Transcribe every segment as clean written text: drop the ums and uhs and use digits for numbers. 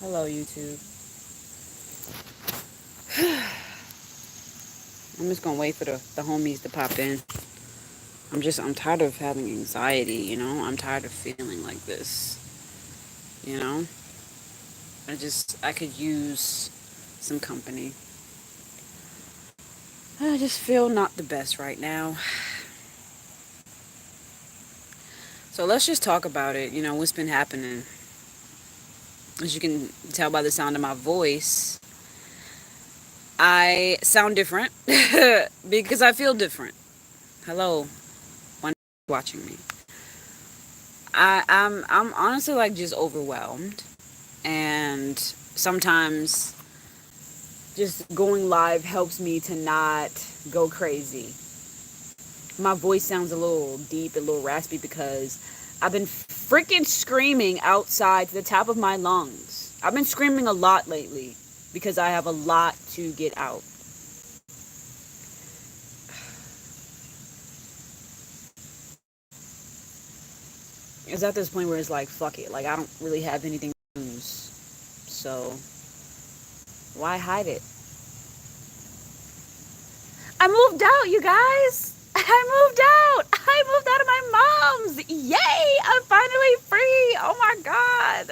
Hello, YouTube. I'm just gonna wait for the homies to pop in. I'm tired of having anxiety. I'm tired of feeling like this, you know? I could use some company. I just feel not the best right now. So let's just talk about it, what's been happening. As you can tell by the sound of my voice, I sound different because I feel different. Hello, one watching me. I'm honestly like just overwhelmed, and sometimes just going live helps me to not go crazy. My voice sounds a little deep, a little raspy because I've been freaking screaming outside to the top of my lungs. I've been screaming a lot lately because I have a lot to get out. It's at this point where it's like, fuck it. Like, I don't really have anything to lose. So, why hide it? I moved out, you guys. I moved out. I moved out of my mom's. Yay! I'm finally free. Oh my god.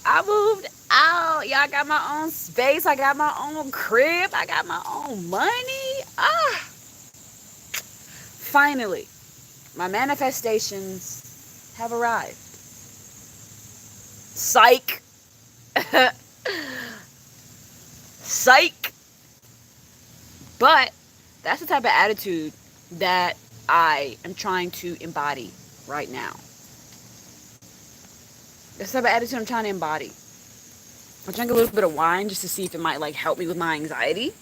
I moved out. Yeah, I got my own space. I got my own crib. I got my own money. Finally, my manifestations have arrived. Psych. Psych. But that's the type of attitude that I am trying to embody right now. That's the type of attitude I'm trying to embody. I drank a little bit of wine just to see if it might like help me with my anxiety.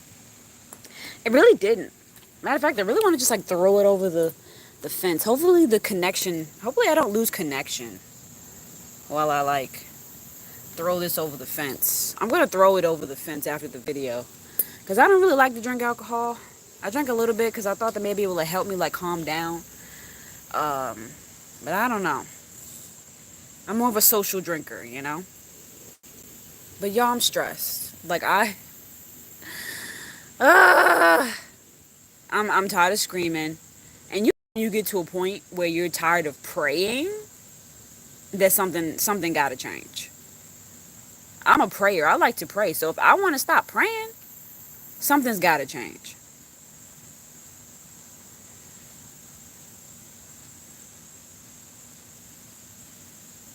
It really didn't. Matter of fact, I really want to just like throw it over the fence. Hopefully I don't lose connection while I like throw this over the fence. I'm going to throw it over the fence after the video. Because I don't really like to drink alcohol. I drank a little bit because I thought that maybe it would like, help me like calm down. But I don't know. I'm more of a social drinker. But y'all, I'm stressed. Like uh, I'm tired of screaming. And you get to a point where you're tired of praying, that something got to change. I'm a prayer. I like to pray. So if I want to stop praying, something's got to change.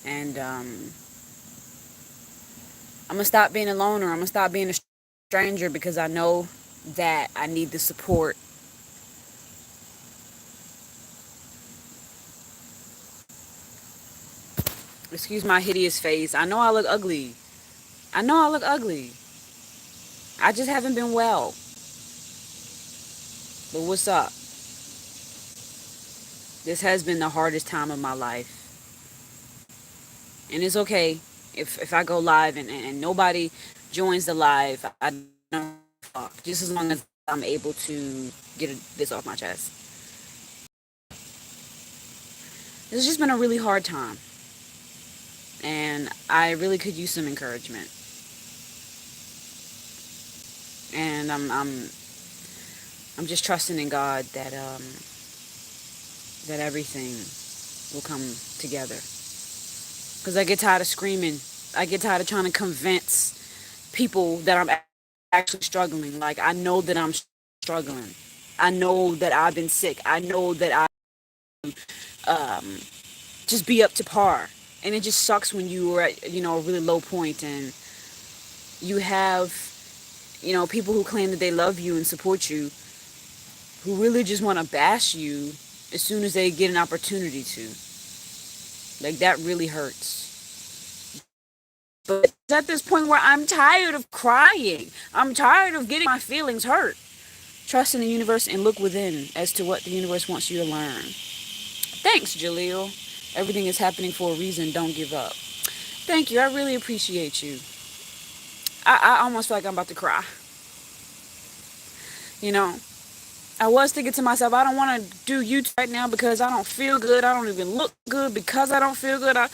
And I'm gonna stop being a loner. I'm gonna stop being a stranger because I know that I need the support. Excuse my hideous face. I know I look ugly. I know I look ugly. I just haven't been well. But what's up? This has been the hardest time of my life. And it's okay if I go live and nobody joins the live. I don't fuck. Just as long as I'm able to get this off my chest. It's just been a really hard time. And I really could use some encouragement. And I'm just trusting in God that everything will come together. Because I get tired of screaming. I get tired of trying to convince people that I'm actually struggling. Like, I know that I'm struggling. I know that I've been sick. I know that just be up to par. And it just sucks when you are at, a really low point and you have, people who claim that they love you and support you who really just want to bash you as soon as they get an opportunity to. Like, that really hurts. But it's at this point where I'm tired of crying. I'm tired of getting my feelings hurt. Trust in the universe and look within as to what the universe wants you to learn. Thanks, Jaleel. Everything is happening for a reason. Don't give up. Thank you. I really appreciate you. I almost feel like I'm about to cry. You know, I was thinking to myself, I don't want to do YouTube right now because I don't feel good. I don't even look good because I don't feel good. I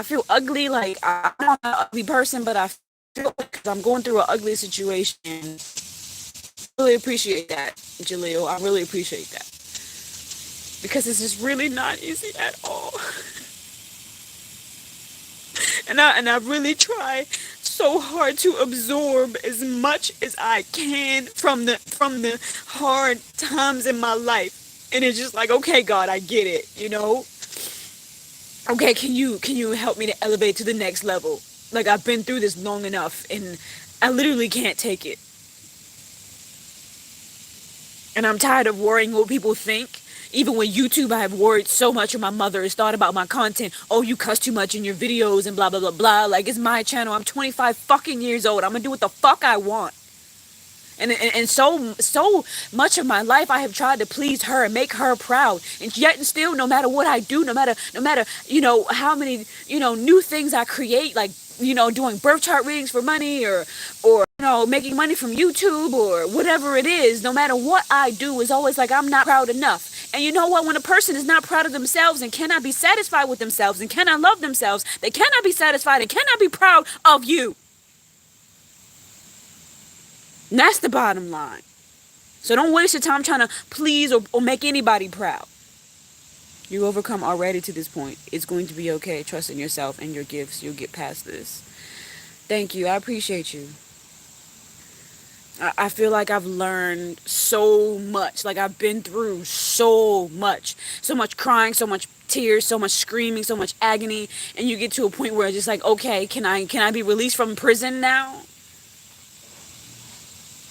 feel ugly. Like I'm not an ugly person, but I feel because I'm going through an ugly situation. Really appreciate that, Jaleel. I really appreciate that because this is really not easy at all. And I really try so hard to absorb as much as I can from the hard times in my life. And it's just like, okay, God, I get it, you know? Okay, can you help me to elevate to the next level? Like I've been through this long enough and I literally can't take it. And I'm tired of worrying what people think. Even with YouTube, I have worried so much, or my mother has thought about my content. Oh, you cuss too much in your videos and blah, blah, blah, blah. Like, it's my channel. I'm 25 fucking years old. I'm gonna do what the fuck I want. And so much of my life I have tried to please her and make her proud, and yet and still, no matter what I do, no matter how many new things I create, like doing birth chart readings for money, or making money from YouTube or whatever it is, no matter what I do, is always like I'm not proud enough. And you know what? When a person is not proud of themselves and cannot be satisfied with themselves and cannot love themselves, they cannot be satisfied and cannot be proud of you. And that's the bottom line. So don't waste your time trying to please or make anybody proud. You overcome already to this point. It's going to be okay. Trust in yourself and your gifts. You'll get past this. Thank you. I appreciate you. I feel like I've learned so much. Like I've been through so much. So much crying, so much tears, so much screaming, so much agony. And you get to a point where it's just like, okay, can I be released from prison now?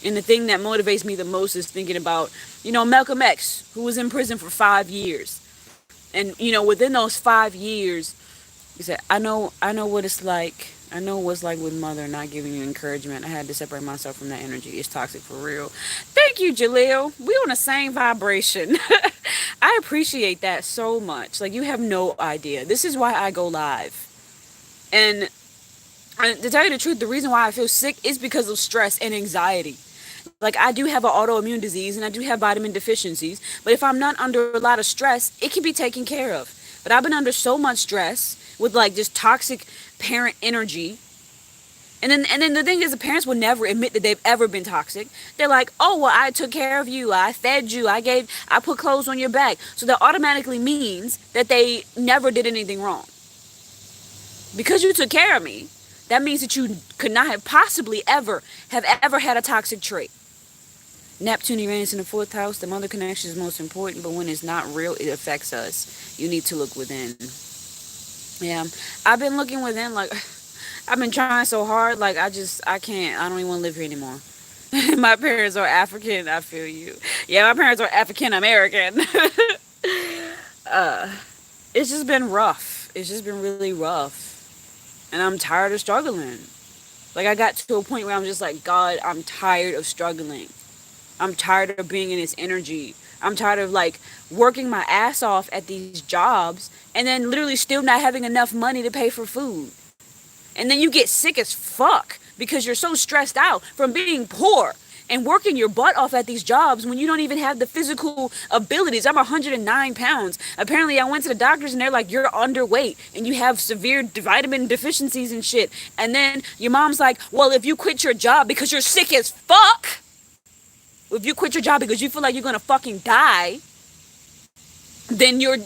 And the thing that motivates me the most is thinking about, Malcolm X, who was in prison for 5 years. And, within those 5 years, he said, I know what it's like. I know what's like with mother not giving you encouragement. I had to separate myself from that energy. It's toxic for real. Thank you, Jaleel. We on the same vibration. I appreciate that so much. Like, you have no idea. This is why I go live. And to tell you the truth, the reason why I feel sick is because of stress and anxiety. Like, I do have an autoimmune disease and I do have vitamin deficiencies, but if I'm not under a lot of stress, it can be taken care of. But I've been under so much stress with like just toxic parent energy. And then the thing is, the parents will never admit that they've ever been toxic. They're like, oh, well, I took care of you. I fed you. I put clothes on your back. So that automatically means that they never did anything wrong. Because you took care of me, that means that you could not have possibly ever had a toxic trait. Neptune, Uranus in the 4th house. The mother connection is most important, but when it's not real, it affects us. You need to look within. Yeah, I've been looking within. Like, I've been trying so hard. Like, I can't. I don't even want to live here anymore. My parents are African. I feel you. Yeah, my parents are African American. It's just been rough. It's just been really rough, and I'm tired of struggling. Like, I got to a point where I'm just like, God, I'm tired of struggling. I'm tired of being in this energy. I'm tired of like working my ass off at these jobs and then literally still not having enough money to pay for food. And then you get sick as fuck because you're so stressed out from being poor and working your butt off at these jobs when you don't even have the physical abilities. I'm 109 pounds. Apparently I went to the doctors and they're like, you're underweight and you have severe vitamin deficiencies and shit. And then your mom's like, well, if you quit your job because you're sick as fuck, if you quit your job because you feel like you're gonna fucking die, then you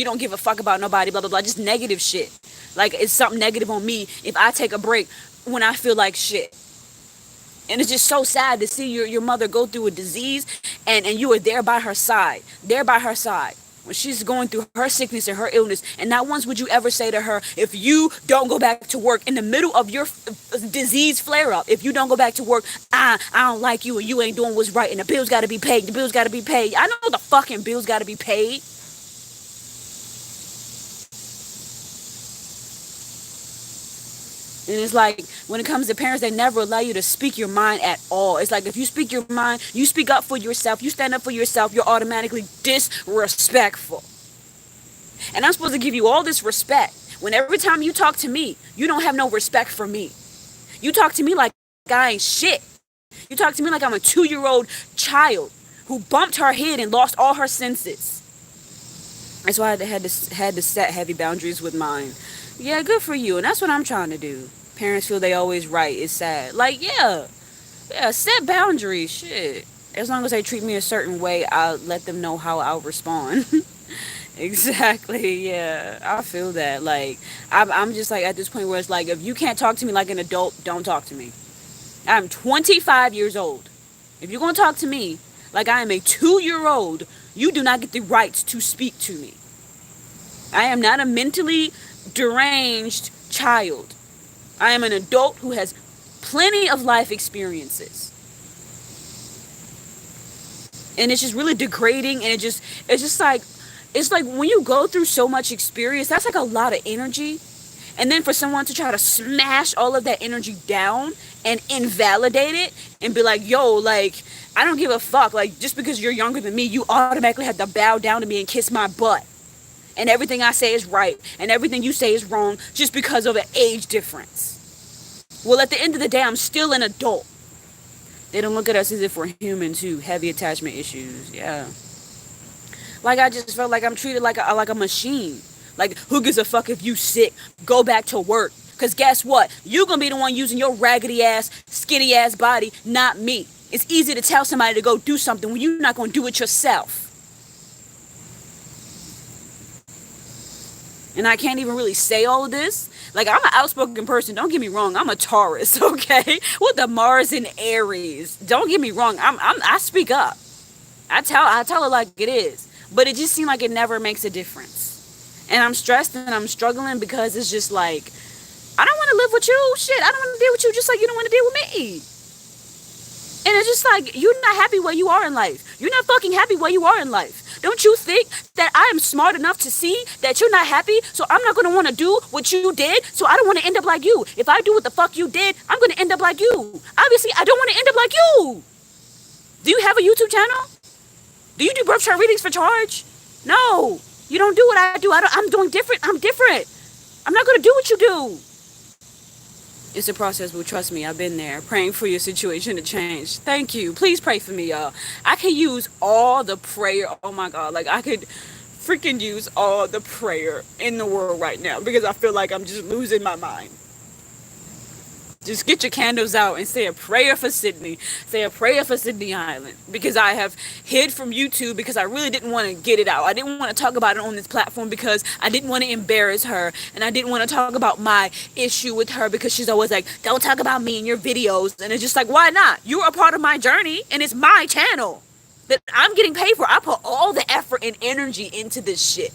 don't give a fuck about nobody, blah blah blah, just negative shit. Like, it's something negative on me if I take a break when I feel like shit. And it's just so sad to see your mother go through a disease and you are there by her side when she's going through her sickness and her illness. And not once would you ever say to her, if you don't go back to work in the middle of your disease flare up, if you don't go back to work, I don't like you and you ain't doing what's right and the bills got to be paid. I know the fucking bills got to be paid. And it's like, when it comes to parents, they never allow you to speak your mind at all. It's like, if you speak your mind, you speak up for yourself, you stand up for yourself, you're automatically disrespectful. And I'm supposed to give you all this respect when every time you talk to me, you don't have no respect for me. You talk to me like I ain't shit. You talk to me like I'm a 2-year-old child. who bumped her head and lost all her senses. That's why I had to set heavy boundaries with mine. Yeah, good for you, and that's what I'm trying to do. Parents feel they always right. It's sad. Like, yeah, set boundaries. Shit. As long as they treat me a certain way, I'll let them know how I'll respond. Exactly. Yeah, I feel that. Like, I'm just like at this point where it's like, if you can't talk to me like an adult, don't talk to me. I'm 25 years old. If you're gonna talk to me like I am a 2-year old, you do not get the right to speak to me. I am not a mentally deranged child. I am an adult who has plenty of life experiences. And it's just really degrading, and it's just like, it's like when you go through so much experience, that's like a lot of energy. And then for someone to try to smash all of that energy down and invalidate it and be like, yo, like, I don't give a fuck. Like, just because you're younger than me, you automatically have to bow down to me and kiss my butt. And everything I say is right. And everything you say is wrong just because of an age difference. Well, at the end of the day, I'm still an adult. They don't look at us as if we're human too. Heavy attachment issues. Yeah. Like, I just felt like I'm treated like a machine. Like, who gives a fuck if you sick? Go back to work. Because guess what? You're going to be the one using your raggedy ass, skinny ass body, not me. It's easy to tell somebody to go do something when you're not going to do it yourself. And I can't even really say all of this. Like, I'm an outspoken person. Don't get me wrong. I'm a Taurus, okay? With the Mars and Aries. Don't get me wrong. I speak up. I tell it like it is. But it just seemed like it never makes a difference. And I'm stressed and I'm struggling because it's just like, I don't want to live with you. Shit, I don't want to deal with you just like you don't want to deal with me. And it's just like, you're not happy where you are in life. You're not fucking happy where you are in life. Don't you think that I am smart enough to see that you're not happy? So I'm not going to want to do what you did. So I don't want to end up like you. If I do what the fuck you did, I'm going to end up like you. Obviously, I don't want to end up like you. Do you have a YouTube channel? Do you do birth chart readings for charge? No. You don't do what I do. I'm doing different. I'm different. I'm not going to do what you do. It's a process, but trust me, I've been there praying for your situation to change. Thank you. Please pray for me, y'all. I can use all the prayer. Oh my God. Like, I could freaking use all the prayer in the world right now because I feel like I'm just losing my mind. Just get your candles out and say a prayer for Sydney. Say a prayer for Sydney Island. Because I have hid from YouTube because I really didn't want to get it out. I didn't want to talk about it on this platform because I didn't want to embarrass her. And I didn't want to talk about my issue with her because she's always like, don't talk about me in your videos. And it's just like, why not? You're a part of my journey and it's my channel that I'm getting paid for. I put all the effort and energy into this shit.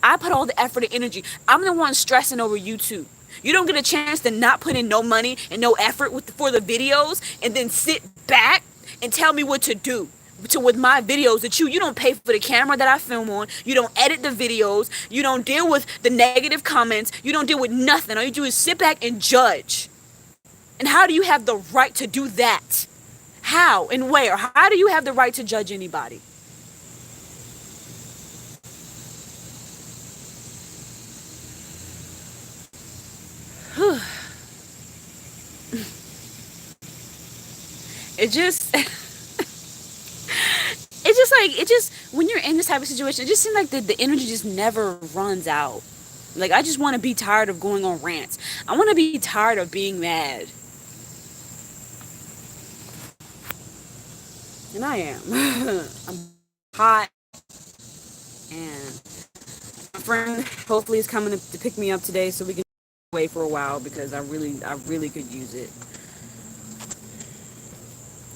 I put all the effort and energy. I'm the one stressing over YouTube. You don't get a chance to not put in no money and no effort for the videos and then sit back and tell me what to do with my videos that you don't pay for the camera that I film on. You don't edit the videos. You don't deal with the negative comments. You don't deal with nothing. All you do is sit back and judge. And how do you have the right to do that? How and where? How do you have the right to judge anybody? It just when you're in this type of situation, it just seems like the energy just never runs out. Like, I just want to be tired of going on rants. I want to be tired of being mad. And I am. I'm hot. And my friend hopefully is coming to pick me up today so we can away for a while because I really could use it.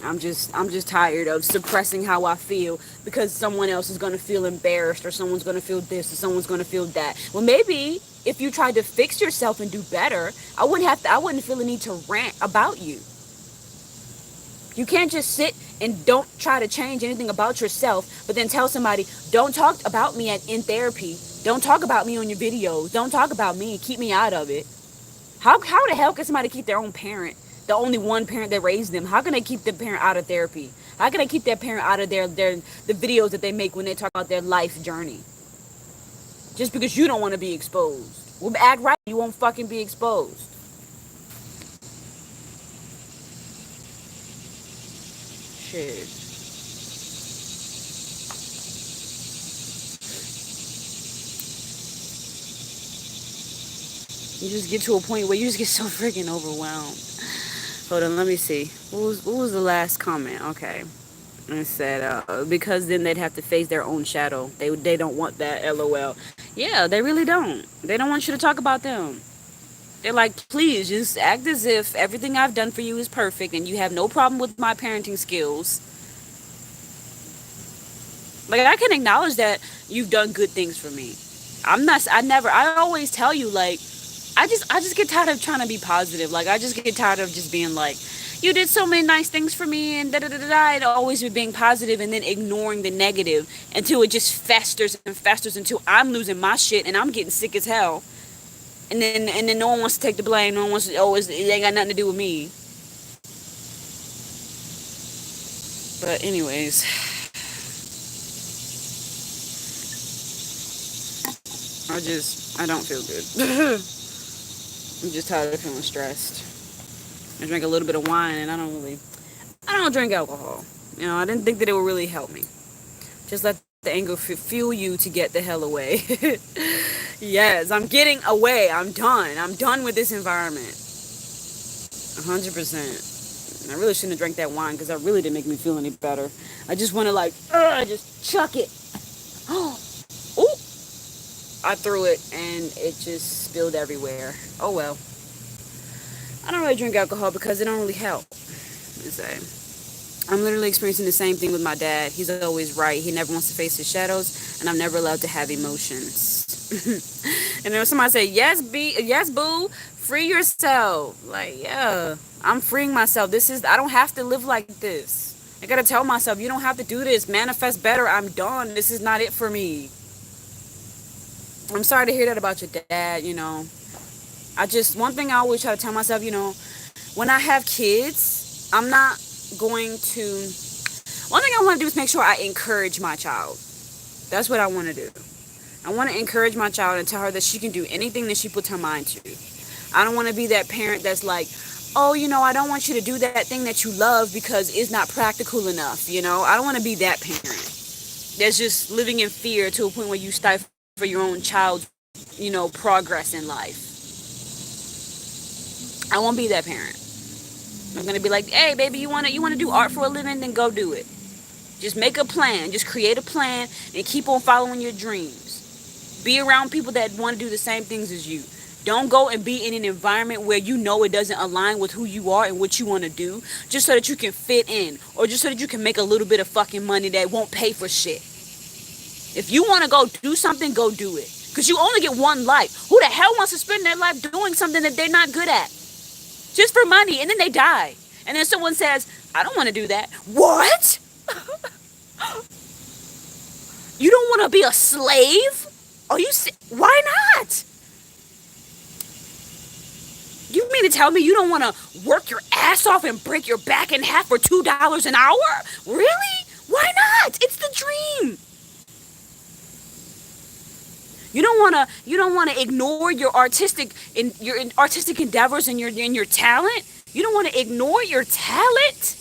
I'm just tired of suppressing how I feel because someone else is going to feel embarrassed or someone's going to feel this or someone's going to feel that. Well, maybe if you tried to fix yourself and do better, I wouldn't feel the need to rant about you. You can't just sit and don't try to change anything about yourself, but then tell somebody, don't talk about me in therapy. Don't talk about me on your videos. Don't talk about me. Keep me out of it. How the hell can somebody keep their own parent? The only one parent that raised them. How can they keep the parent out of therapy? How can they keep their parent out of the videos that they make when they talk about their life journey? Just because you don't want to be exposed. Well, act right. You won't fucking be exposed. Shit. You just get to a point where you just get so freaking overwhelmed. Hold on, let me see. What was the last comment? Okay. It said, because then they'd have to face their own shadow. They don't want that, lol. Yeah, they really don't. They don't want you to talk about them. They're like, please, just act as if everything I've done for you is perfect and you have no problem with my parenting skills. Like, I can acknowledge that you've done good things for me. I always tell you, like, I just get tired of trying to be positive. Like, I just get tired of just being like, you did so many nice things for me and da da da da da, and always be being positive and then ignoring the negative until it just festers and festers until I'm losing my shit and I'm getting sick as hell. And then no one wants to take the blame. No one wants to, it ain't got nothing to do with me. But anyways, I don't feel good. I'm just tired of feeling stressed. I drank a little bit of wine and I don't drink alcohol. I didn't think that it would really help me. Just let the anger fuel you to get the hell away. Yes, I'm getting away. I'm done. I'm done with this environment. 100%. I really shouldn't have drank that wine because that really didn't make me feel any better. I just want to just chuck it. Oh, ooh. I threw it and it just spilled everywhere. Oh well. I don't really drink alcohol because it don't really help. I'm literally experiencing the same thing with my dad. He's always right. He never wants to face his shadows, and I'm never allowed to have emotions. And then somebody say, yes, boo, free yourself. Like, yeah, I'm freeing myself. I don't have to live like this. I gotta tell myself, you don't have to do this. Manifest better. I'm done. This is not it for me. I'm sorry to hear that about your dad, one thing I always try to tell myself, when I have kids, I'm not going to, one thing I want to do is make sure I encourage my child. That's what I want to do. I want to encourage my child and tell her that she can do anything that she puts her mind to. I don't want to be that parent that's like, oh, I don't want you to do that thing that you love because it's not practical enough, I don't want to be that parent that's just living in fear to a point where you stifle for your own child's, progress in life. I won't be that parent. I'm gonna be like, hey, baby, you wanna do art for a living? Then go do it. Just make a plan. Just create a plan and keep on following your dreams. Be around people that want to do the same things as you. Don't go and be in an environment where it doesn't align with who you are and what you want to do, just so that you can fit in, or just so that you can make a little bit of fucking money that won't pay for shit. If you want to go do something, go do it. Because you only get one life. Who the hell wants to spend their life doing something that they're not good at? Just for money, and then they die. And then someone says, I don't want to do that. What? You don't want to be a slave? Why not? You mean to tell me you don't want to work your ass off and break your back in half for $2 an hour? Really? Why not? It's the dream. You don't want to ignore your artistic endeavors and your talent. You don't want to ignore your talent.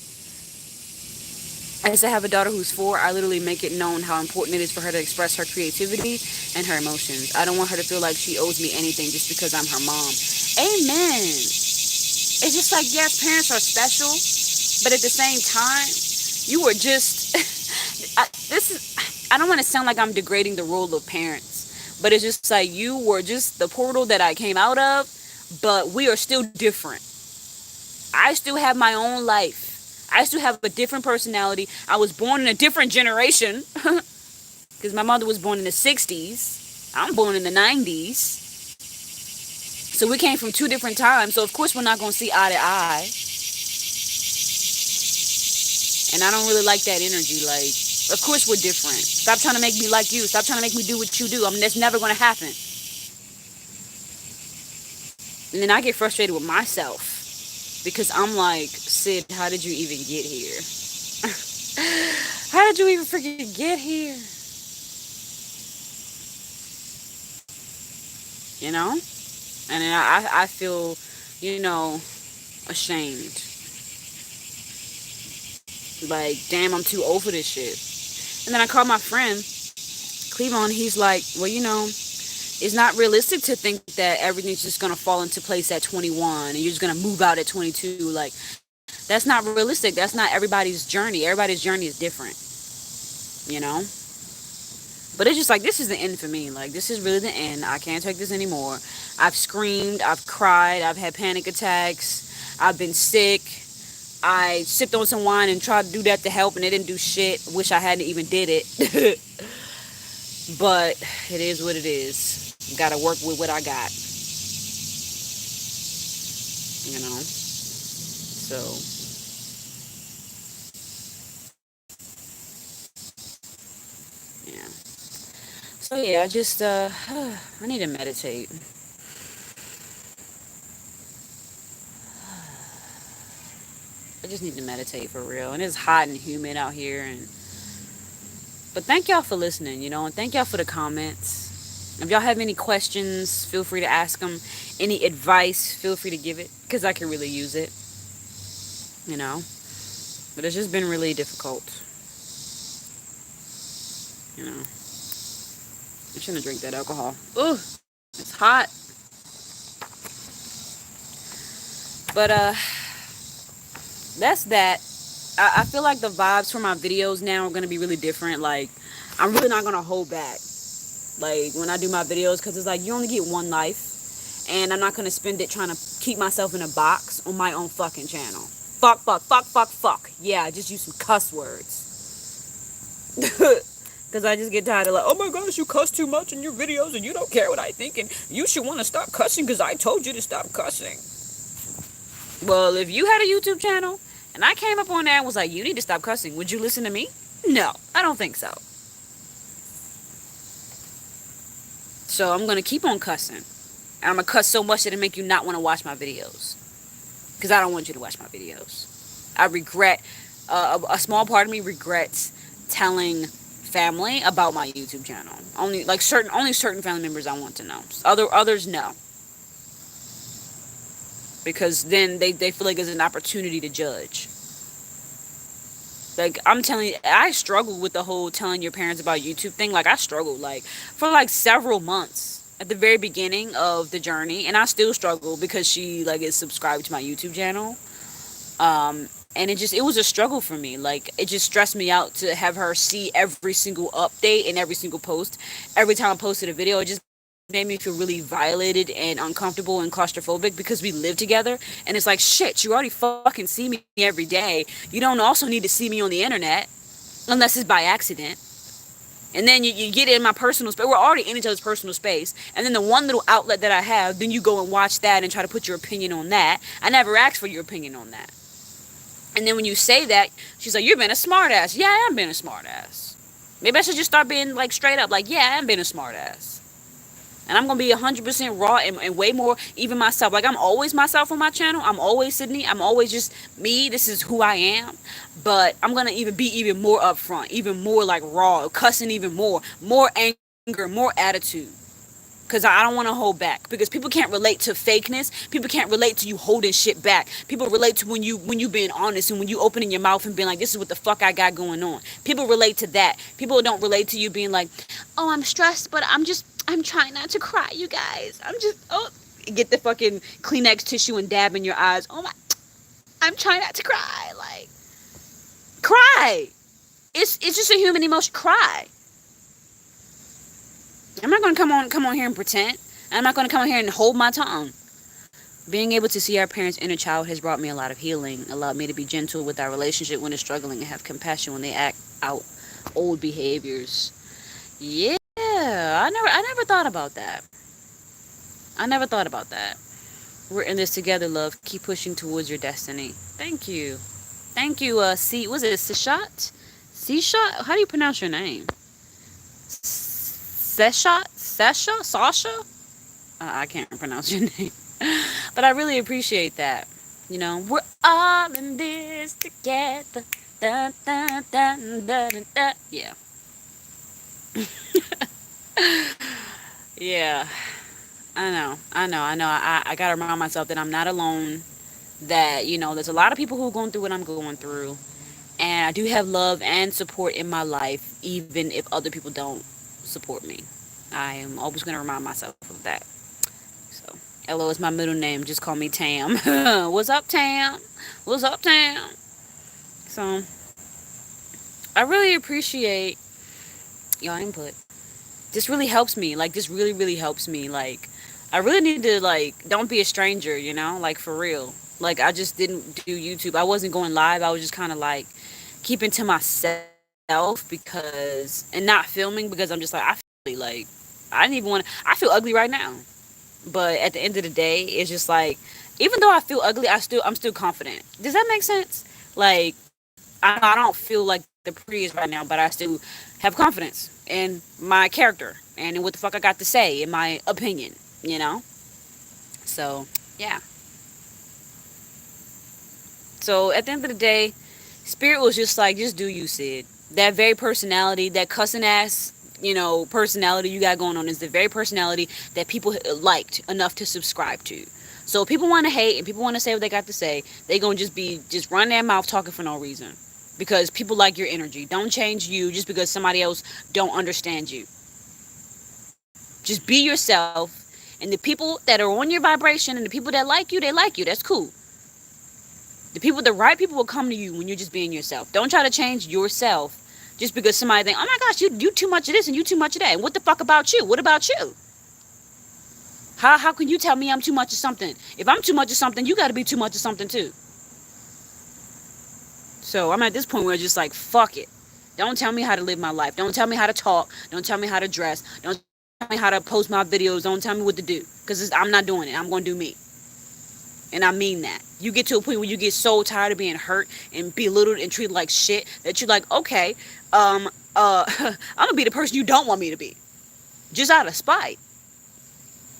As I have a daughter who's 4, I literally make it known how important it is for her to express her creativity and her emotions. I don't want her to feel like she owes me anything just because I'm her mom. Amen. It's just like, yes, parents are special, but at the same time, you were just I don't want to sound like I'm degrading the role of parents, but it's just like you were just the portal that I came out of, but we are still different. I still have my own life. I still have a different personality. I was born in a different generation because my mother was born in the 60s. I'm born in the 90s. So we came from 2 different times. So of course we're not going to see eye to eye. And I don't really like that energy. Like, of course we're different. Stop trying to make me like you. Stop trying to make me do what you do. I mean, that's never going to happen. And then I get frustrated with myself. Because I'm like, Sid, how did you even get here? How did you even freaking get here? You know? And then I feel, ashamed. Like, damn, I'm too old for this shit. And then I called my friend, Cleveland. He's like, well, It's not realistic to think that everything's just gonna fall into place at 21 and you're just gonna move out at 22. Like, that's not realistic. That's not everybody's journey. Everybody's journey is different, you know? But it's just like, this is the end for me. Like, this is really the end. I can't take this anymore. I've screamed, I've cried, I've had panic attacks, I've been sick. I sipped on some wine and tried to do that to help, and it didn't do shit. Wish I hadn't even did it. But it is what it is. Gotta work with what I got, you know? So, yeah. So, yeah, I just, I need to meditate. I just need to meditate for real. And it's hot and humid out here. But thank y'all for listening, you know, and thank y'all for the comments. If y'all have any questions, feel free to ask them. Any advice, feel free to give it, because I can really use it, you know. But it's just been really difficult, you know. I shouldn't drink that alcohol. Ooh, it's hot. But that's that. I feel like the vibes for my videos now are gonna be really different. Like, I'm really not gonna hold back. Like, when I do my videos, because it's like, you only get one life, and I'm not gonna spend it trying to keep myself in a box on my own fucking channel. Fuck, fuck, fuck, fuck, fuck. Yeah, I just use some cuss words. Because I just get tired of like, oh my gosh, you cuss too much in your videos and you don't care what I think, and you should want to stop cussing because I told you to stop cussing. Well, if you had a YouTube channel and I came up on there and was like, you need to stop cussing, would you listen to me? No, I don't think so. So I'm going to keep on cussing. And I'm going to cuss so much that it make you not want to watch my videos. Because I don't want you to watch my videos. I regret, a small part of me regrets telling family about my YouTube channel. Only certain family members I want to know. Others no. Because then they feel like it's an opportunity to judge. Like, I'm telling you, I struggled with the whole telling your parents about YouTube thing. Like, I struggled, like, for, like, several months at the very beginning of the journey. And I still struggle because she, like, is subscribed to my YouTube channel. And it was a struggle for me. Like, it just stressed me out to have her see every single update and every single post. Every time I posted a video, it just made me feel really violated and uncomfortable and claustrophobic because we live together. And it's like, shit, you already fucking see me every day. You don't also need to see me on the internet unless it's by accident. And then you get in my personal space. We're already in each other's personal space. And then the one little outlet that I have, then you go and watch that and try to put your opinion on that. I never asked for your opinion on that. And then when you say that, she's like, you're being a smartass. Yeah, I am being a smartass. Maybe I should just start being, like, straight up. Like, yeah, I am being a smartass. And I'm going to be 100% raw and way more even myself. Like, I'm always myself on my channel. I'm always Sydney. I'm always just me. This is who I am. But I'm going to even be even more upfront, even more, like, raw, cussing even more anger, more attitude. Because I don't want to hold back. Because people can't relate to fakeness. People can't relate to you holding shit back. People relate to when you being honest and when you opening your mouth and being like, this is what the fuck I got going on. People relate to that. People don't relate to you being like, oh, I'm stressed, but I'm trying not to cry, you guys. Get the fucking Kleenex tissue and dab in your eyes. Oh my, I'm trying not to cry. Like, cry. It's just a human emotion. Cry. I'm not going to come on here and pretend. I'm not going to come on here and hold my tongue. Being able to see our parents' inner child has brought me a lot of healing, allowed me to be gentle with our relationship when they're struggling and have compassion when they act out old behaviors. Yeah, I never thought about that. I never thought about that. We're in this together, love. Keep pushing towards your destiny. Thank you. Thank you, was it Sishot? Sishot? How do you pronounce your name? Sasha? I can't pronounce your name. But I really appreciate that. You know, we're all in this together. Da, da, da, da, da, da. Yeah. Yeah. I gotta remind myself that I'm not alone. That, you know, there's a lot of people who are going through what I'm going through. And I do have love and support in my life, even if other people don't support me. I am always going to remind myself of that. So, LO is my middle name. Just call me Tam. What's up, Tam? What's up, Tam? So, I really appreciate y'all input. This really helps me. Like, this really, really helps me. Like, I really need to, like, don't be a stranger, you know? Like, for real. Like, I just didn't do YouTube. I wasn't going live. I was just kind of, like, keeping to myself because, and not filming because I'm just like, I feel ugly. Like, I didn't even want to, I feel ugly right now. But at the end of the day, it's just like, even though I feel ugly, I'm still confident. Does that make sense? Like, I don't feel like the prettiest right now, but I still have confidence in my character and in what the fuck I got to say, in my opinion, you know? So, yeah. So at the end of the day, Spirit was just like, just do you, Sid. That very personality, that cussing ass, personality you got going on is the very personality that people liked enough to subscribe to. So if people want to hate and people want to say what they got to say, they gonna just run their mouth talking for no reason. Because people like your energy. Don't change you just because somebody else don't understand you. Just be yourself. And the people that are on your vibration and the people that like you, they like you. That's cool. The right people will come to you when you're just being yourself. Don't try to change yourself just because somebody think, oh my gosh, you too much of this and you too much of that. And what the fuck about you? What about you? How can you tell me I'm too much of something? If I'm too much of something, you got to be too much of something too. So I'm at this point where it's just like, fuck it. Don't tell me how to live my life. Don't tell me how to talk. Don't tell me how to dress. Don't tell me how to post my videos. Don't tell me what to do. Because I'm not doing it. I'm going to do me. And I mean that. You get to a point where you get so tired of being hurt and belittled and treated like shit that you're like, okay, I'm gonna be the person you don't want me to be. Just out of spite.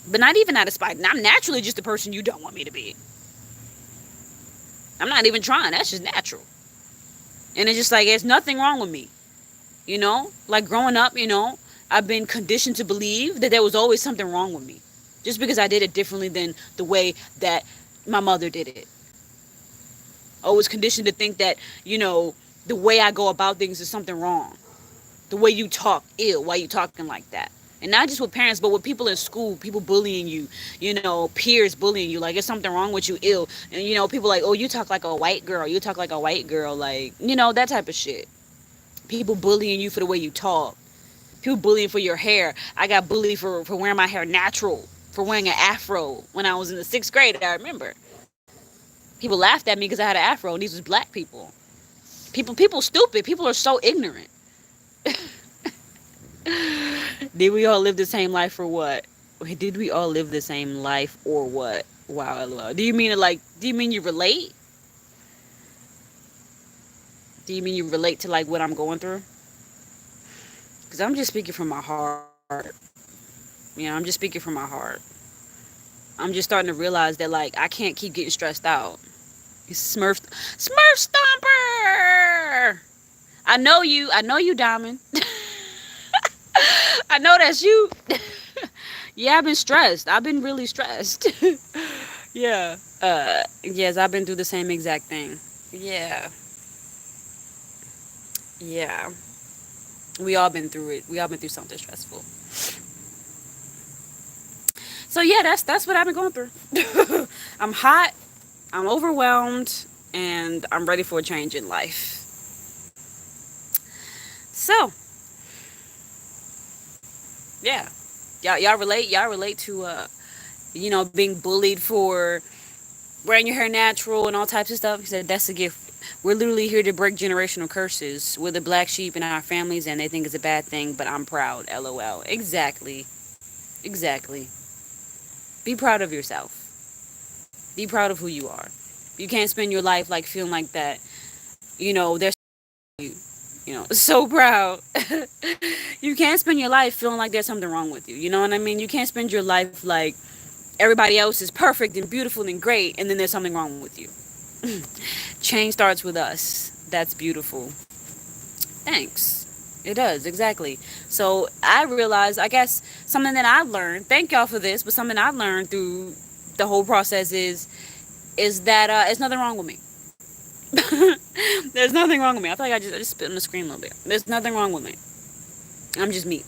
But not even out of spite. I'm naturally just the person you don't want me to be. I'm not even trying. That's just natural. And it's just like, there's nothing wrong with me. Like growing up, I've been conditioned to believe that there was always something wrong with me. Just because I did it differently than the way that my mother did it. I was conditioned to think that, the way I go about things is something wrong. The way you talk, ill, why you talking like that? And not just with parents, but with people in school, people bullying you, peers bullying you, like it's something wrong with you, ill. And, people like, oh, you talk like a white girl, like, that type of shit. People bullying you for the way you talk. People bullying for your hair. I got bullied for wearing my hair natural, for wearing an afro when I was in the 6th grade, I remember. People laughed at me because I had an afro, and these was black people. People stupid. People are so ignorant. Did we all live the same life or what? Did we all live the same life or what? Wow, LOL. Do you mean you relate? Do you mean you relate to like what I'm going through? Because I'm just speaking from my heart. I'm just speaking from my heart. I'm just starting to realize that like I can't keep getting stressed out. Smurf Stomper! I know you, Diamond. I know that's you. Yeah, I've been stressed. I've been really stressed. Yeah. Yes, I've been through the same exact thing. Yeah. Yeah. We all been through it. We all been through something stressful. So yeah, that's what I've been going through. I'm hot, I'm overwhelmed, and I'm ready for a change in life. So, yeah. Y'all relate to being bullied for wearing your hair natural and all types of stuff. He said that's a gift. We're literally here to break generational curses. We're the black sheep in our families and they think it's a bad thing, but I'm proud. LOL. Exactly. Be proud of yourself. Be proud of who you are. You can't spend your life like feeling like that. There's you. So proud. You can't spend your life feeling like there's something wrong with you. You know what I mean? You can't spend your life like everybody else is perfect and beautiful and great and then there's something wrong with you. Change starts with us. That's beautiful. Thanks. It does, exactly. So I realized, I guess, something that I learned, thank y'all for this, but something I learned through the whole process is that there's nothing wrong with me. There's nothing wrong with me. I feel like I just spit on the screen a little bit. There's nothing wrong with me. I'm just me.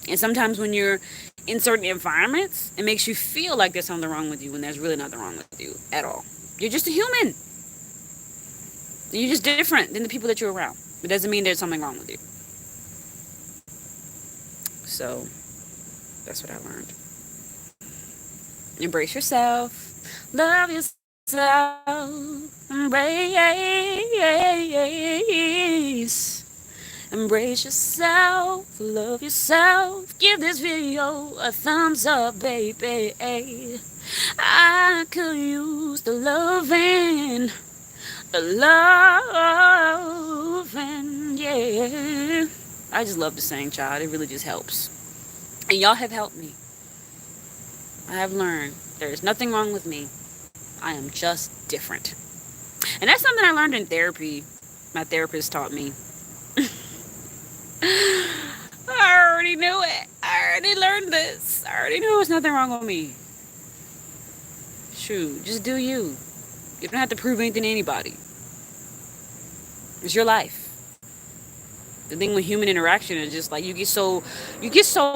And sometimes when you're in certain environments, it makes you feel like there's something wrong with you when there's really nothing wrong with you at all. You're just a human. You're just different than the people that you're around. It doesn't mean there's something wrong with you. So that's what I learned. Embrace yourself. Love yourself. Embrace yourself. Love yourself. Give this video a thumbs up, baby. I could use the loving. The loving, yeah. I just love to sing, child. It really just helps. And y'all have helped me. I have learned there is nothing wrong with me. I am just different. And that's something I learned in therapy. My therapist taught me. I already knew it. I already learned this. I already knew there was nothing wrong with me. Shoot, just do you. You don't have to prove anything to anybody. It's your life. The thing with human interaction is just like you get so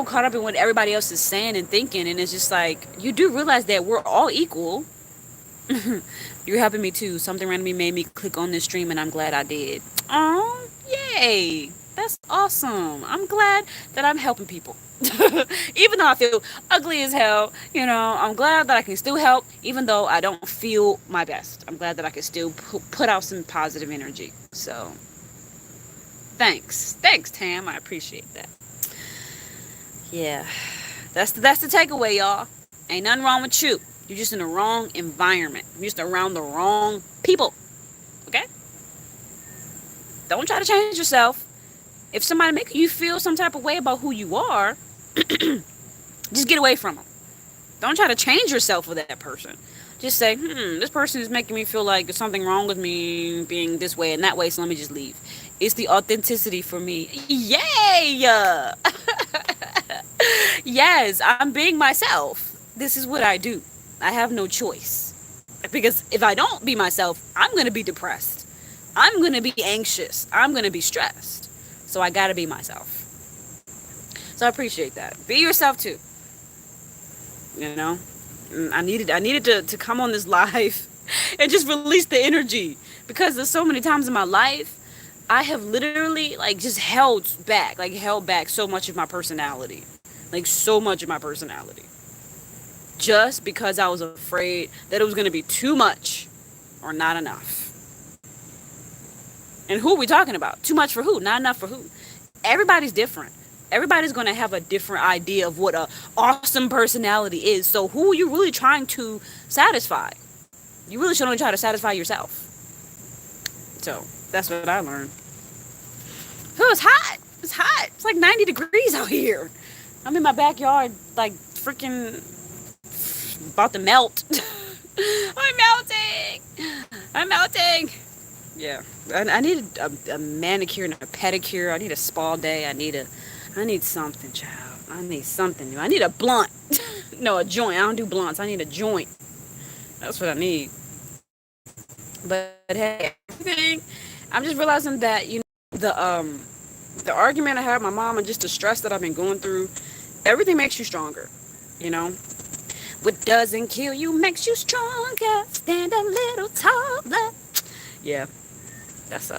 caught up in what everybody else is saying and thinking, and it's just like you do realize that we're all equal. You're helping me too. Something randomly made me click on this stream, and I'm glad I did. Oh, yay! That's awesome. I'm glad that I'm helping people. Even though I feel ugly as hell, I'm glad that I can still help, even though I don't feel my best. I'm glad that I can still put out some positive energy. So, thanks, Tam. I appreciate that. Yeah, that's the takeaway, y'all. Ain't nothing wrong with you. You're just in the wrong environment. You're just around the wrong people. Okay? Don't try to change yourself. If somebody makes you feel some type of way about who you are, just get away from them. Don't try to change yourself for that person. Just say, this person is making me feel like there's something wrong with me being this way and that way, so let me just leave. It's the authenticity for me. Yay! Yes, I'm being myself. This is what I do. I have no choice. Because if I don't be myself, I'm going to be depressed. I'm going to be anxious. I'm going to be stressed. So I got to be myself. So I appreciate that. Be yourself too. I needed to come on this live and just release the energy, because there's so many times in my life I have literally just held back so much of my personality, just because I was afraid that it was going to be too much or not enough. And who are we talking about? Too much for who? Not enough for who? Everybody's different. Everybody's going to have a different idea of what an awesome personality is. So who are you really trying to satisfy? You really should only try to satisfy yourself. So that's what I learned. Oh, it's hot. It's hot. It's like 90 degrees out here. I'm in my backyard, freaking about to melt. I'm melting. Yeah. I need a manicure and a pedicure. I need a spa day. I need something, child. I need something new. I need a blunt. No, a joint. I don't do blunts. I need a joint. That's what I need. But hey, everything. I'm just realizing that the argument I had with my mom and just the stress that I've been going through, everything makes you stronger. What doesn't kill you makes you stronger. Stand a little taller. Yeah. That's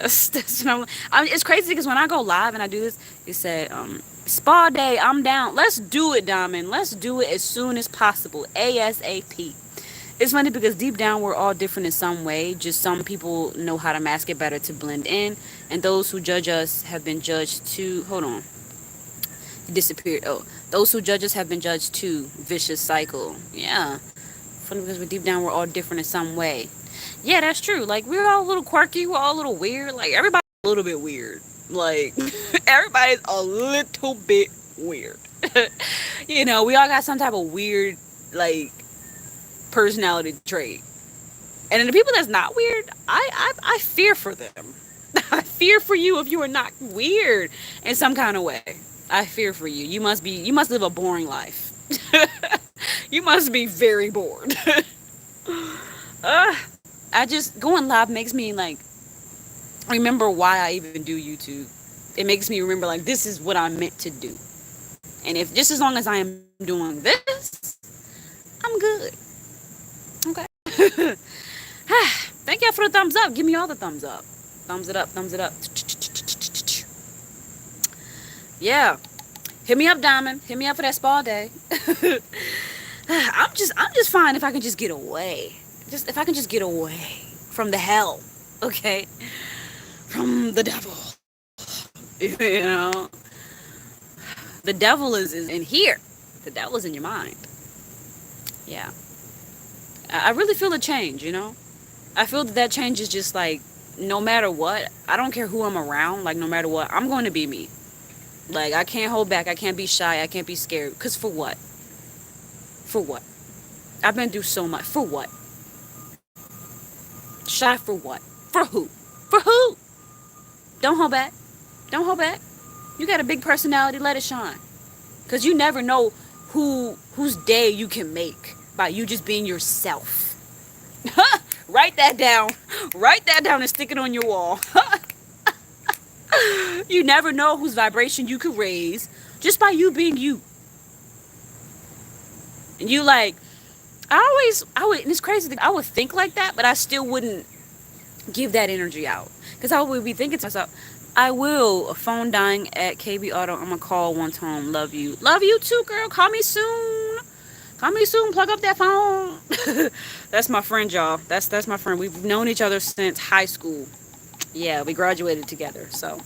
it's crazy because when I go live and I do this, it said spa day, I'm down. Let's do it, Diamond. Let's do it as soon as possible. ASAP. It's funny because deep down we're all different in some way. Just some people know how to mask it better to blend in, and those who judge us have been judged too. Hold on. It disappeared. Oh, those who judge us have been judged too. Vicious cycle. Yeah. Funny because deep down we're all different in some way. Yeah, that's true. We're all a little quirky. We're all a little weird. Everybody's a little bit weird. Everybody's a little bit weird. We all got some type of weird, personality trait. And then the people that's not weird, I fear for them. I fear for you if you are not weird in some kind of way. I fear for you. You must live a boring life. You must be very bored. I just going live makes me remember why I even do YouTube. It makes me remember this is what I'm meant to do. And if just as long as I am doing this, I'm good. Okay. Thank y'all for the thumbs up. Give me all the thumbs up. Thumbs it up. Thumbs it up. Yeah. Hit me up, Diamond. Hit me up for that spa day. I'm just fine if I can just get away. Just if I can just get away from the hell. Okay? From the devil. You know? The devil is in here. The devil's in your mind. Yeah. I really feel a change, you know? I feel that change is just like, no matter what, I don't care who I'm around, like, no matter what, I'm going to be me. Like, I can't hold back. I can't be shy. I can't be scared. Because for what? For what? I've been through so much. For what? Shy for what? For who? For who? Don't hold back. Don't hold back. You got a big personality. Let it shine. Because you never know whose day you can make by you just being yourself. Write that down. Write that down and stick it on your wall. You never know whose vibration you could raise just by you being you. And you like, I would, and it's crazy, I would think like that, but I still wouldn't give that energy out. Because I would be thinking to myself, I will. A phone dying at KB Auto. I'm going to call once home. Love you. Love you too, girl. Call me soon. Call me soon. Plug up that phone. That's my friend, y'all. That's my friend. We've known each other since high school. Yeah, we graduated together. So,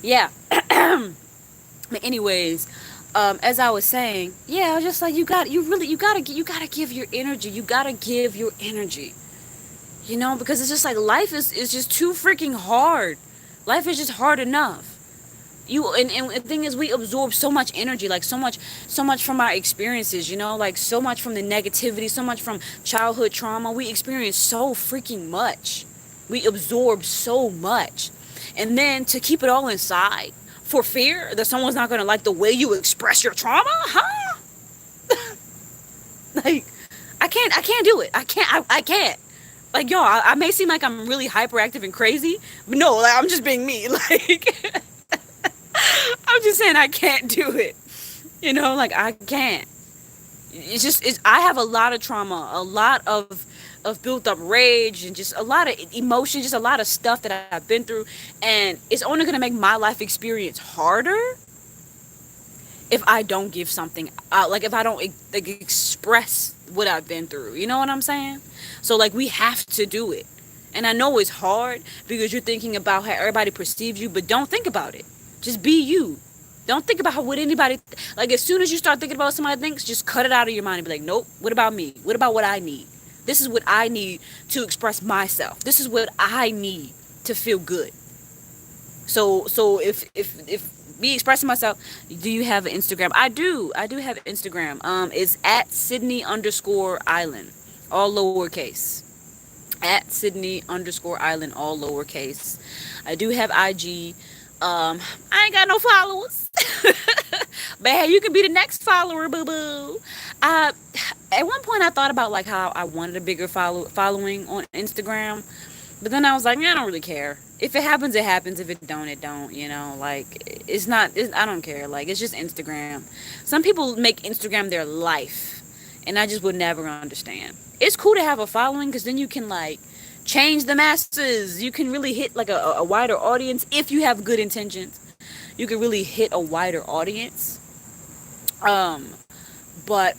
yeah. But anyways, as I was saying, yeah, I was just like, you gotta give your energy. You gotta give your energy. You know, because it's just like life is just too freaking hard. Life is just hard enough. And the thing is, we absorb so much energy, like so much from our experiences, you know, like so much from the negativity, so much from childhood trauma. We experience so freaking much. We absorb so much. And then to keep it all inside for fear that someone's not going to like the way you express your trauma, huh? Like, I can't do it. I can't. Like, yo, I may seem like I'm really hyperactive and crazy, but no, like, I'm just being me. Like, I'm just saying I can't do it. You know, like, I can't. I have a lot of trauma, a lot of built up rage, and just a lot of emotion, just a lot of stuff that I've been through. And it's only going to make my life experience harder if I don't give something out, like if I don't like express what I've been through. You know what I'm saying? So like, we have to do it. And I know it's hard because you're thinking about how everybody perceives you, but don't think about it. Just be you. Don't think about what anybody, like, as soon as you start thinking about what somebody thinks, just cut it out of your mind and be like, nope, what about me? What about what I need? This is what I need to express myself. This is what I need to feel good. So if me expressing myself, do you have an Instagram? I do have an Instagram. It's at Sydney_Island, all lowercase. At Sydney_Island, all lowercase. I do have IG. I ain't got no followers. But hey, you can be the next follower, boo-boo. At one point I thought about like how I wanted a bigger following on Instagram. But then I was like, I don't really care. If it happens, it happens. If it don't, it don't. You know, like, I don't care. Like, it's just Instagram. Some people make Instagram their life. And I just would never understand. It's cool to have a following because then you can, like, change the masses. You can really hit, like, a wider audience if you have good intentions. You can really hit a wider audience. But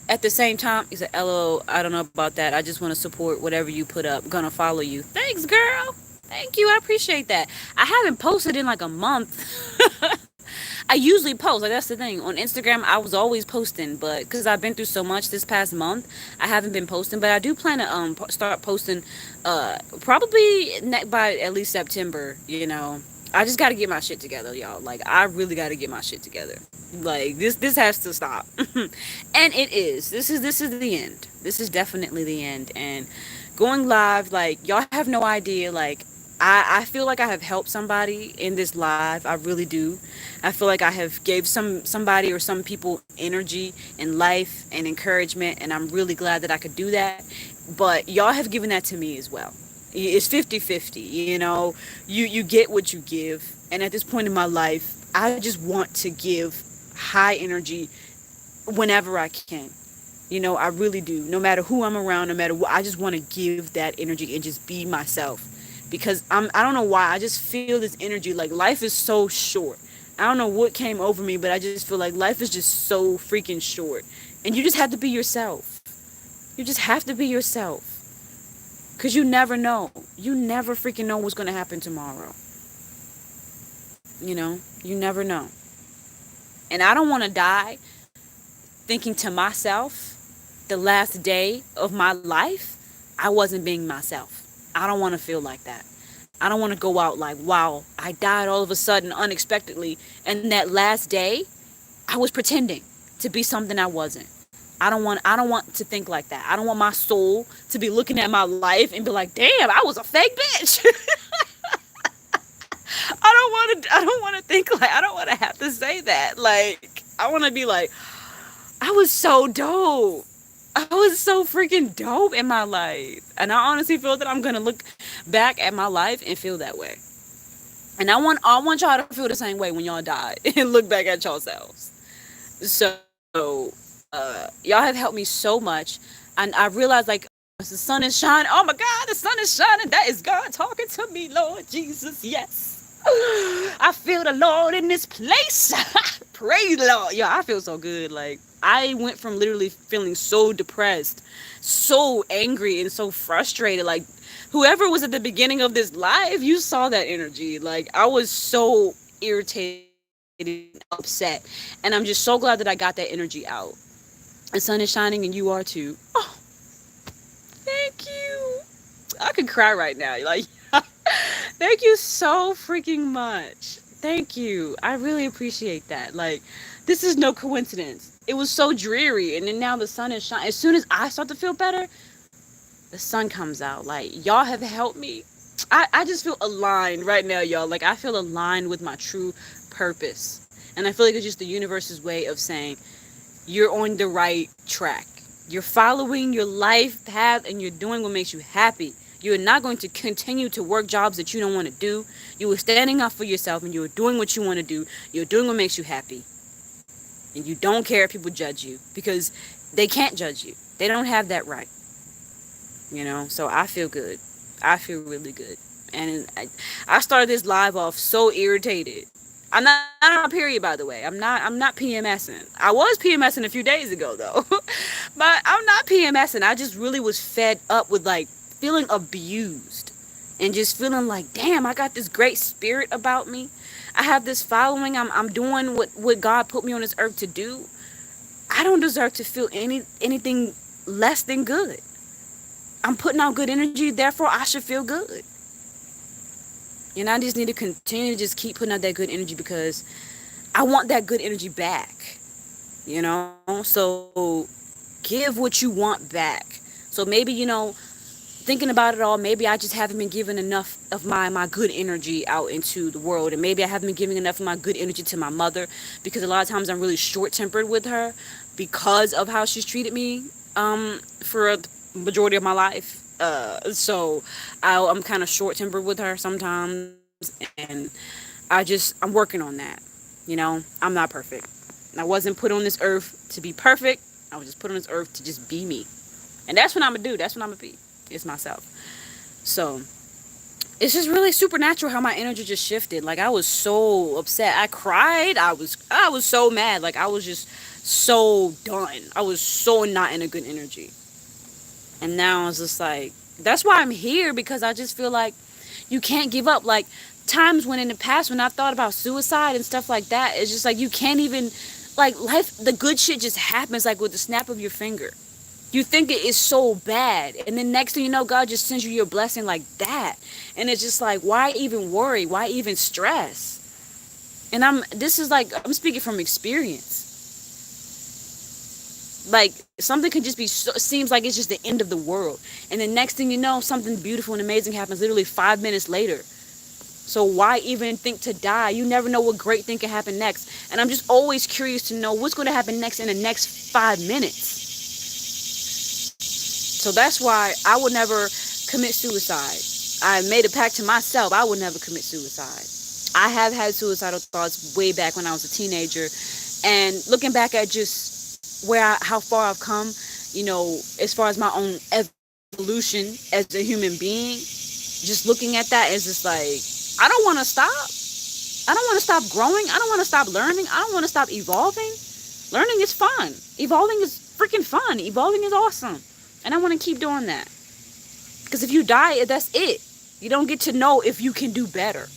at the same time, he said, LO, I don't know about that. I just want to support whatever you put up. Gonna follow you. Thanks, girl. Thank you. I appreciate that. I haven't posted in like a month. I usually post. Like, that's the thing. On Instagram, I was always posting. But because I've been through so much this past month, I haven't been posting. But I do plan to start posting probably by at least September, you know. I just got to get my shit together, y'all. Like, I really got to get my shit together. Like, this has to stop. And it is. This is the end. This is definitely the end. And going live, like, y'all have no idea. Like, I feel like I have helped somebody in this live. I really do. I feel like I have gave somebody or some people energy and life and encouragement. And I'm really glad that I could do that. But y'all have given that to me as well. It's 50-50, you know. You get what you give. And at this point in my life, I just want to give high energy whenever I can. You know, I really do. No matter who I'm around, no matter what, I just want to give that energy and just be myself. Because I don't know why, I just feel this energy. Like, life is so short. I don't know what came over me, but I just feel like life is just so freaking short. And you just have to be yourself. You just have to be yourself. Because you never know. You never freaking know what's going to happen tomorrow. You know, you never know. And I don't want to die thinking to myself, the last day of my life, I wasn't being myself. I don't want to feel like that. I don't want to go out like, wow, I died all of a sudden unexpectedly. And that last day, I was pretending to be something I wasn't. I don't want to think like that. I don't want my soul to be looking at my life and be like, damn, I was a fake bitch. I don't want to think like, I don't want to have to say that. Like, I want to be like, I was so dope. I was so freaking dope in my life. And I honestly feel that I'm going to look back at my life and feel that way. And I want y'all to feel the same way when y'all die and look back at yourselves. So, y'all have helped me so much. And I realized, like, the sun is shining. Oh my God, the sun is shining. That is God talking to me, Lord Jesus. Yes. I feel the Lord in this place. Praise the Lord. Yeah, I feel so good. Like, I went from literally feeling so depressed, so angry, and so frustrated. Like, whoever was at the beginning of this live, you saw that energy. Like, I was so irritated, upset. And I'm just so glad that I got that energy out. The sun is shining and you are too. Oh, thank you. I could cry right now. Like, thank you so freaking much. Thank you. I really appreciate that. Like, this is no coincidence. It was so dreary, and then now the sun is shining. As soon as I start to feel better, the sun comes out. Like, y'all have helped me. I just feel aligned right now, y'all. Like, I feel aligned with my true purpose. And I feel like it's just the universe's way of saying, you're on the right track. You're following your life path and you're doing what makes you happy. You're not going to continue to work jobs that you don't want to do. You are standing up for yourself and you're doing what you want to do. You're doing what makes you happy. And you don't care if people judge you because they can't judge you. They don't have that right. You know, so I feel good. I feel really good. And I started this live off so irritated. I'm not on a period, by the way. I'm not PMSing. I was PMSing a few days ago though. But I'm not PMSing. I just really was fed up with like feeling abused and just feeling like, damn, I got this great spirit about me. I have this following. I'm doing what God put me on this earth to do. I don't deserve to feel anything less than good. I'm putting out good energy, therefore I should feel good. And I just need to continue to just keep putting out that good energy because I want that good energy back. You know? So give what you want back. So maybe, you know, thinking about it all, maybe I just haven't been giving enough of my good energy out into the world. And maybe I haven't been giving enough of my good energy to my mother because a lot of times I'm really short-tempered with her because of how she's treated me for the majority of my life. So I'm kind of short-tempered with her sometimes. And I'm working on that. You know, I'm not perfect. I wasn't put on this earth to be perfect. I was just put on this earth to just be me. And that's what I'm going to do. That's what I'm going to be. It's myself. So it's just really supernatural how my energy just shifted. Like, I was so upset. I cried. I was so mad. Like, I was just so done. I was so not in a good energy. And now it's just like, that's why I'm here, because I just feel like you can't give up. Like, times when in the past when I thought about suicide and stuff like that, it's just like you can't even, like, life, the good shit just happens like with the snap of your finger. You think it is so bad, and then next thing you know, God just sends you your blessing like that. And it's just like, why even worry? Why even stress? And I'm speaking from experience. Like, something can just be seems like it's just the end of the world, and then next thing you know, something beautiful and amazing happens literally 5 minutes later. So why even think to die? You never know what great thing can happen next. And I'm just always curious to know what's going to happen next in the next 5 minutes. So that's why I would never commit suicide. I made a pact to myself. I would never commit suicide. I have had suicidal thoughts way back when I was a teenager. And looking back at just how far I've come, as far as my own evolution as a human being, just looking at that is just like, I don't want to stop. I don't want to stop growing. I don't want to stop learning. I don't want to stop evolving. Learning is fun. Evolving is freaking fun. Evolving is awesome. And I want to keep doing that. Because if you die, that's it. You don't get to know if you can do better.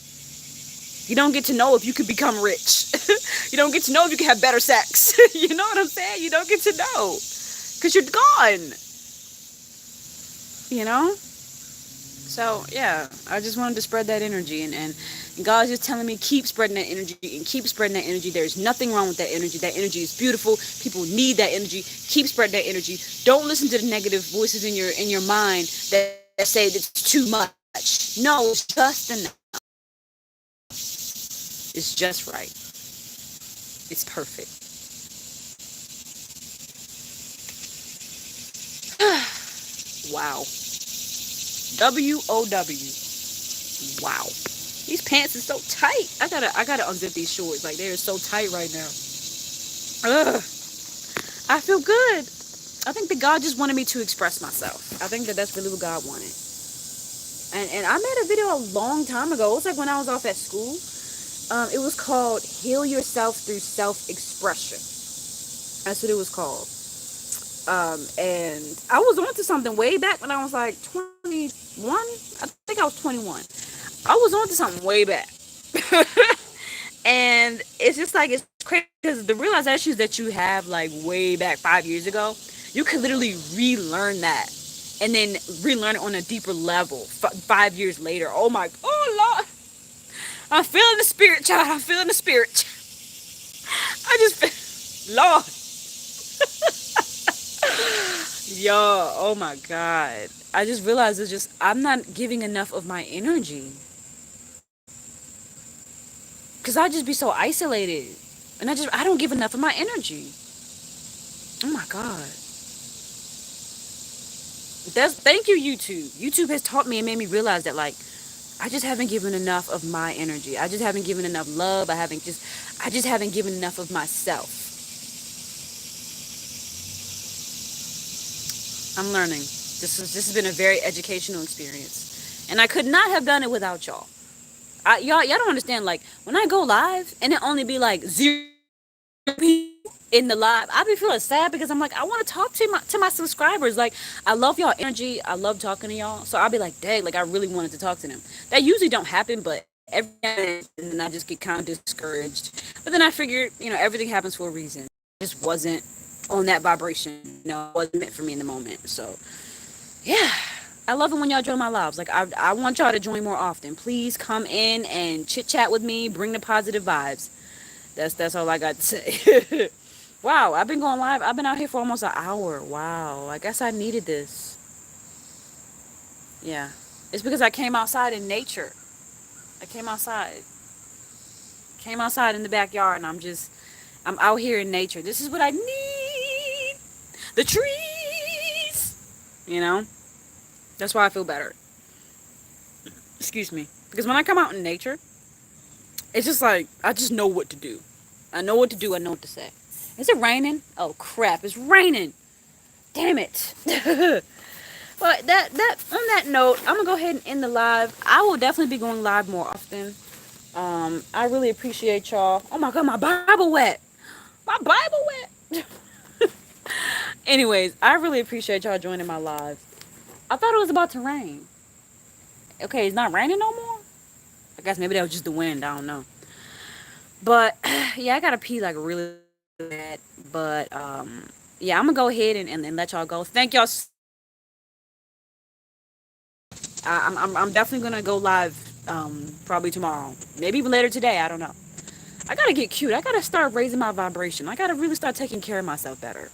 You don't get to know if you can become rich. You don't get to know if you can have better sex. You know what I'm saying? You don't get to know. Because you're gone. You know? So, yeah. I just wanted to spread that energy. And God's just telling me, keep spreading that energy and keep spreading that energy. There's nothing wrong with that energy. That energy is beautiful. People need that energy. Keep spreading that energy. Don't listen to the negative voices in your mind that say it's too much. No, it's just enough. It's just right. It's perfect. Wow. W-O-W. Wow. These pants are so tight. I gotta unzip these shorts. Like, they're so tight right now. Ugh. I feel good. I think that God just wanted me to express myself. I think that that's really what God wanted. And I made a video a long time ago. It was like when I was off at school. It was called Heal Yourself Through Self-Expression. That's what it was called. And I was onto something way back when I was like 21. I think I was 21. I was onto something way back. And it's just like, it's crazy because the realizations that you have like way back 5 years ago, you could literally relearn that and then relearn it on a deeper level 5 years later. Oh Lord, I'm feeling the spirit, child. I'm feeling the spirit. I just feel, Lord. Yo, oh my God. I just realized I'm not giving enough of my energy. Because I just be so isolated. And I don't give enough of my energy. Oh my God. Thank you, YouTube. YouTube has taught me and made me realize that, like, I just haven't given enough of my energy. I just haven't given enough love. I just haven't given enough of myself. I'm learning. This has been a very educational experience. And I could not have done it without y'all. Y'all don't understand, like, when I go live and it only be like 0 people in the live, I be feeling sad because I'm like, I want to talk to my subscribers. Like, I love y'all energy. I love talking to y'all. So I'll be like, dang, like, I really wanted to talk to them. That usually don't happen, but every now and then I just get kind of discouraged. But then I figured, everything happens for a reason. It just wasn't on that vibration. It wasn't meant for me in the moment. So, yeah. I love it when y'all join my lives. Like, I want y'all to join more often. Please come in and chit chat with me. Bring the positive vibes. That's all I got to say. Wow, I've been going live. I've been out here for almost an hour. Wow, I guess I needed this. Yeah, it's because I came outside in nature. I came outside in the backyard, and I'm out here in nature. This is what I need. The trees. That's why I feel better. Excuse me. Because when I come out in nature, it's just like, I just know what to do. I know what to do. I know what to say. Is it raining? Oh, crap. It's raining. Damn it. But on that note, I'm going to go ahead and end the live. I will definitely be going live more often. I really appreciate y'all. Oh, my God. My Bible wet. My Bible wet. Anyways, I really appreciate y'all joining my live. I thought it was about to rain. Okay, it's not raining no more? I guess maybe that was just the wind. I don't know. But, yeah, I got to pee like really bad. But, yeah, I'm going to go ahead and let y'all go. Thank y'all. I'm definitely going to go live probably tomorrow. Maybe even later today. I don't know. I got to get cute. I got to start raising my vibration. I got to really start taking care of myself better.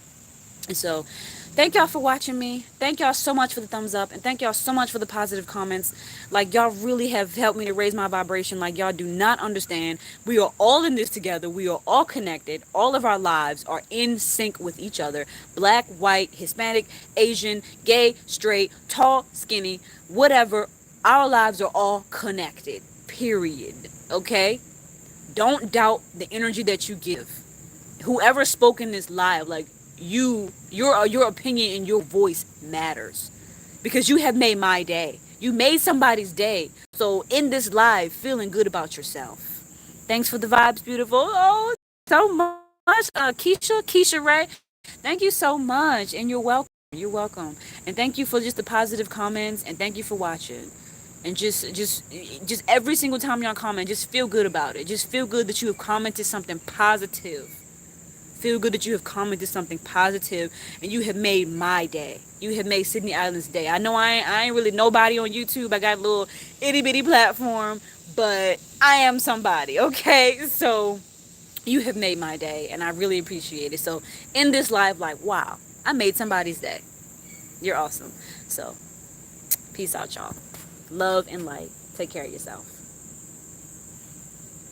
And so, thank y'all for watching me. Thank y'all so much for the thumbs up. And thank y'all so much for the positive comments. Like, y'all really have helped me to raise my vibration. Like, y'all do not understand. We are all in this together. We are all connected. All of our lives are in sync with each other. Black, white, Hispanic, Asian, gay, straight, tall, skinny, whatever. Our lives are all connected. Period. Okay? Don't doubt the energy that you give. whoever spoke in this live, like, your opinion and your voice matters, because you have made my day. You made somebody's day. So in this live, feeling good about yourself. Thanks for the vibes, beautiful. Oh, so much, Keisha Ray. Thank you so much, and you're welcome. You're welcome, and thank you for just the positive comments, and thank you for watching. And just every single time y'all comment, just feel good about it. Just feel good that you have commented something positive. Feel good that you have commented something positive, and you have made my day. You have made Sydney Island's day. I know I ain't really nobody on YouTube. I got a little itty bitty platform, but I am somebody, okay? So you have made my day, and I really appreciate it. So in this live, like, wow, I made somebody's day. You're awesome. So peace out, y'all. Love and light. Take care of yourself.